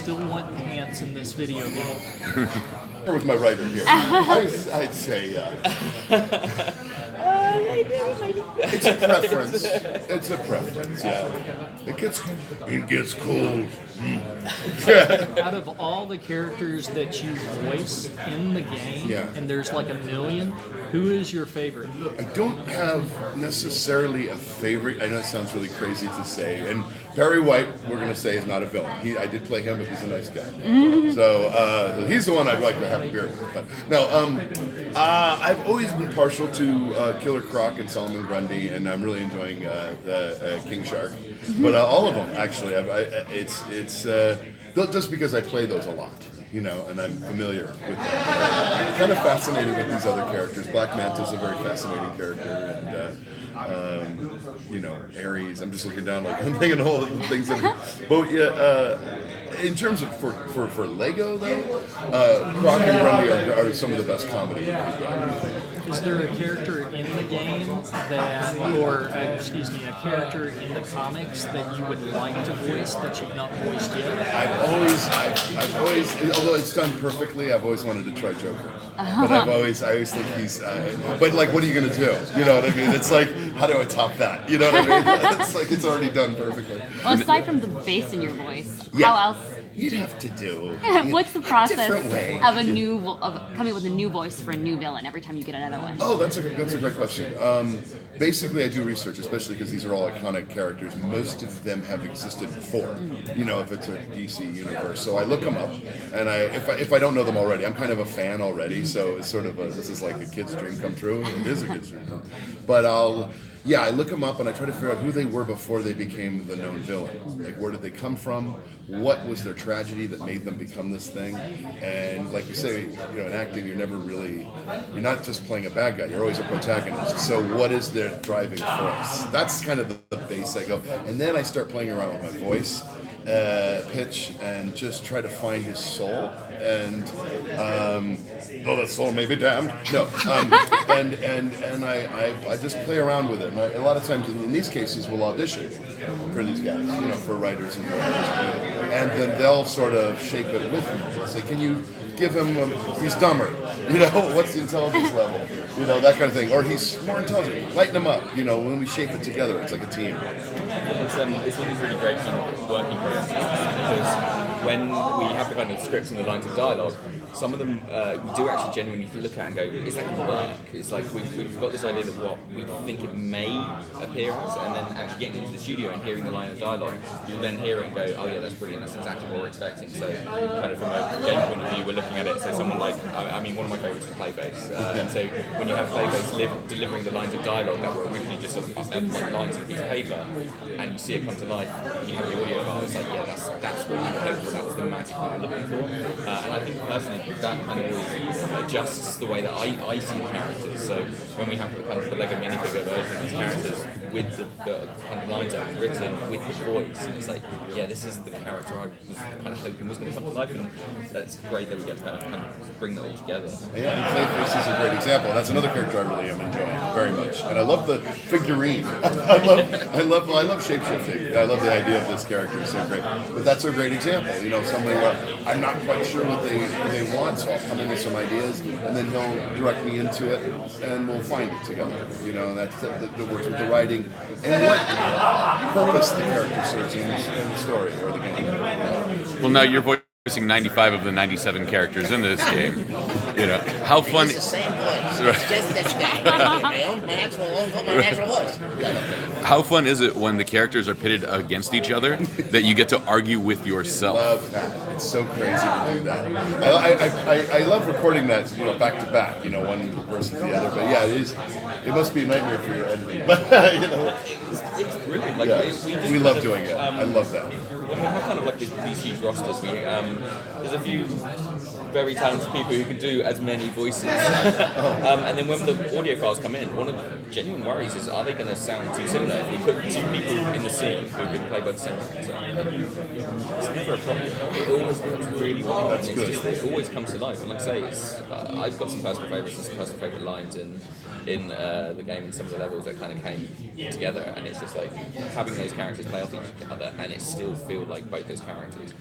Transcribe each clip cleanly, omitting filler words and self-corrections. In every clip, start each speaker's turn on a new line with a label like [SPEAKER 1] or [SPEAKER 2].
[SPEAKER 1] still want pants in this video game?
[SPEAKER 2] With my writer here, I'd say it's a preference. It's a preference. Yeah, it gets cold.
[SPEAKER 1] Out of all the characters that you voice in the game,
[SPEAKER 2] Yeah.
[SPEAKER 1] and there's like a million, who is your favorite?
[SPEAKER 2] I don't have necessarily a favorite. I know it sounds really crazy to say. And Perry White, we're going to say, is not a villain. I did play him, but he's a nice guy. So he's the one I'd like to have a beer with. But no, I've always been partial to Killer Croc and Solomon Grundy, and I'm really enjoying the King Shark. But all of them, actually, it's just because I play those a lot. You know, and I'm familiar with them. I'm kind of fascinated with these other characters. Black Manta's a very fascinating character, and you know, Ares. I'm just looking down, like I'm thinking all of the things that. But yeah, in terms of for Lego though, Croc and Grundy are some of the best comedy.
[SPEAKER 1] Is there a character in the game that, or excuse me, a character in the comics that you would like to voice that you've not voiced yet?
[SPEAKER 2] I've always, although it's done perfectly, I've always wanted to try Joker. But I always think he's, but like, what are you gonna do? You know what I mean? It's like, how do I top that? You know what I mean? It's like, it's already done perfectly.
[SPEAKER 3] Well, aside from the bass in your voice,
[SPEAKER 2] Yeah.
[SPEAKER 3] how else?
[SPEAKER 2] You'd have to do.
[SPEAKER 3] What's the process
[SPEAKER 2] different way.
[SPEAKER 3] of coming up with a new voice for a new villain every time you get another one?
[SPEAKER 2] Oh, that's a great question. Basically, I do research, especially because these are all iconic characters. Most of them have existed before. You know, if it's a DC universe, so I look them up, and if I don't know them already, I'm kind of a fan already. So it's sort of this is like a kid's dream come true. It is a kid's dream come true. But I look them up and I try to figure out who they were before they became the known villain. Like, where did they come from? What was their tragedy that made them become this thing? And like you say, you know, in acting, you're not just playing a bad guy. You're always a protagonist. So what is their driving force? That's kind of the base I go. And then I start playing around with my voice, pitch, and just try to find his soul. And though that soul may be damned. No. And I just play around with it. And a lot of times in these cases we'll audition for these guys, you know, for writers and directors. And then they'll sort of shape it with me. Say, can you give him he's dumber, you know, what's the intelligence level, you know, that kind of thing, or he's more intelligent, lighten him up, you know, when we shape it together, it's like a team.
[SPEAKER 4] It's one of these really great kind of working processes because when we have the kind of scripts and the lines of dialogue, some of them we do actually genuinely look at and go, is that going to work? It's like we've got this idea of what we think it may appear as, and then actually getting into the studio and hearing the line of dialogue, you'll then hear it and go, oh yeah, that's brilliant, that's exactly what we're expecting. So kind of from a game point of view, we're looking at it, so someone like, I mean, one of my favourites is Playbase, and so when you have Playbase delivering the lines of dialogue that were originally just sort of lines on a piece of paper, and you see it come to life, you have the audio file, it's like, yeah, that's what I'm hoping for, that's the magic that I'm looking for. And I think personally, that kind of always adjusts the way that I see the characters. So when we have the kind of the Lego minifigure version of these characters with the kind of lines that are written with the voice, and it's like, yeah, this is the character I was kind of hoping was going to come to life, and that's great that we get to kind of bring that all together.
[SPEAKER 2] Yeah, and Clayface is a great example. That's another character I really am enjoying very much, and I love the figurine. I love shape-shifting. I love the idea of this character. It's so great. But that's a great example. You know, somebody where I'm not quite sure what they want, so I'll come in with some ideas, and then he'll direct me into it, and we'll find it together. You know, and that's that works with the writing and what purpose the character serves in the story or the game.
[SPEAKER 5] Well, now you're voicing 95 of the 97 characters in this game. You know, how fun?
[SPEAKER 6] It's the same voice. It's just this guy. My actual voice.
[SPEAKER 5] How fun is it when the characters are pitted against each other that you get to argue with yourself?
[SPEAKER 2] Love that. It's so crazy to do that. I love recording that, you know, back to back, you know, one versus the other. But yeah, it must be a nightmare for your editing. But you know,
[SPEAKER 4] It's brilliant. Like,
[SPEAKER 2] yeah, we love doing it. I love that.
[SPEAKER 4] When we have kind of like these huge rosters, there's a few very talented people who can do as many voices. And then when the audio files come in, one of the genuine worries is, are they going to sound too similar? If we put two people in the scene who can play both same actor, it's never a problem. It always works really well.
[SPEAKER 2] That's good.
[SPEAKER 4] It always comes to life. And like I say, I've got some personal favourites and some personal favourite lines in the game and some of the levels that kind of came together, and it's just like having those characters play off each other and it still feel like both those characters.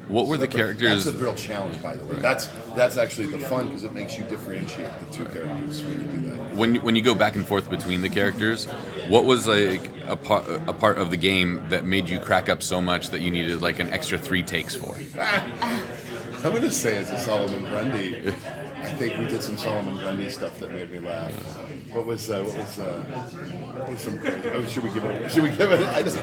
[SPEAKER 5] What were the characters?
[SPEAKER 2] That's a real challenge, by the way. That's actually the fun because it makes you differentiate the two characters when you do that.
[SPEAKER 5] When you go back and forth between the characters, what was like a part of the game that made you crack up so much that you needed like an extra 3 takes for?
[SPEAKER 2] I'm going to say it's a Solomon Grundy. I think we did some Solomon Grundy stuff that made me laugh. What was some crazy? Oh, should we give it? Should we give it? I just,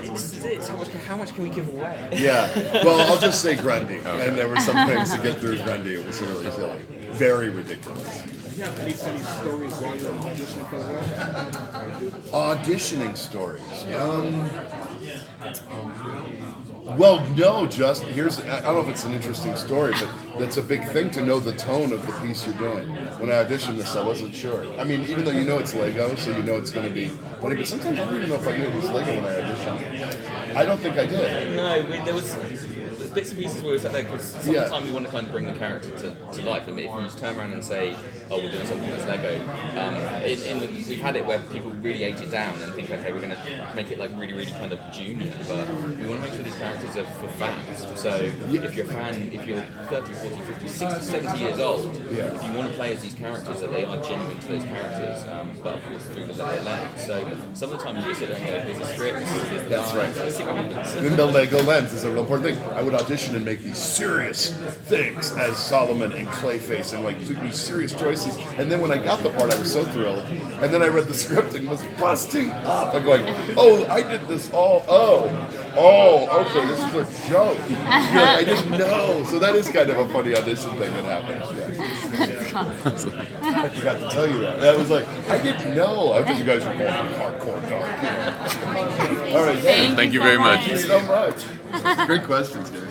[SPEAKER 4] How much can we give away?
[SPEAKER 2] yeah. Well, I'll just say Grundy. And there were some things to get through Grundy. It was really silly. Very ridiculous.
[SPEAKER 7] Any funny stories while you're auditioning for the role?
[SPEAKER 2] Auditioning stories. Well, no, just I don't know if it's an interesting story, but that's a big thing to know the tone of the piece you're doing. When I auditioned this, I wasn't sure. I mean, even though you know it's Lego, so you know it's going to be funny, but sometimes I don't even know if I knew it was Lego when I auditioned. I don't think I did.
[SPEAKER 4] No, there was bits and pieces where it's like that because sometimes you want to kind of bring the character to life. I mean, if you just turn around and say, "Oh, we're doing something that's Lego," we've had it where people really age it down and think, "Okay, we're going to make it like really, really kind of junior," but we want to make sure these characters are for fans. So if you're a fan, if you're 30, 40, 50, 60, 70 years old, if you want to play as these characters, that they are genuine to those characters, but of course through the Lego lens. So some of the time you just sit there and go, "Here's a script, here's the
[SPEAKER 2] That's right.
[SPEAKER 4] let's see what happens."
[SPEAKER 2] Then the Lego lens is a real important thing. I would audition and make these serious things as Solomon and Clayface and like took these serious choices. And then when I got the part, I was so thrilled. And then I read the script and was busting up. I'm going, "Oh, I did this all. Oh, okay, this is a joke." I didn't know. So that is kind of a funny audition thing that happens. Yeah. I forgot to tell you that. That was like, I didn't know. I thought you guys were going hardcore dark. All right,
[SPEAKER 5] Thank you very much.
[SPEAKER 2] Thank you so much. Great questions, dude.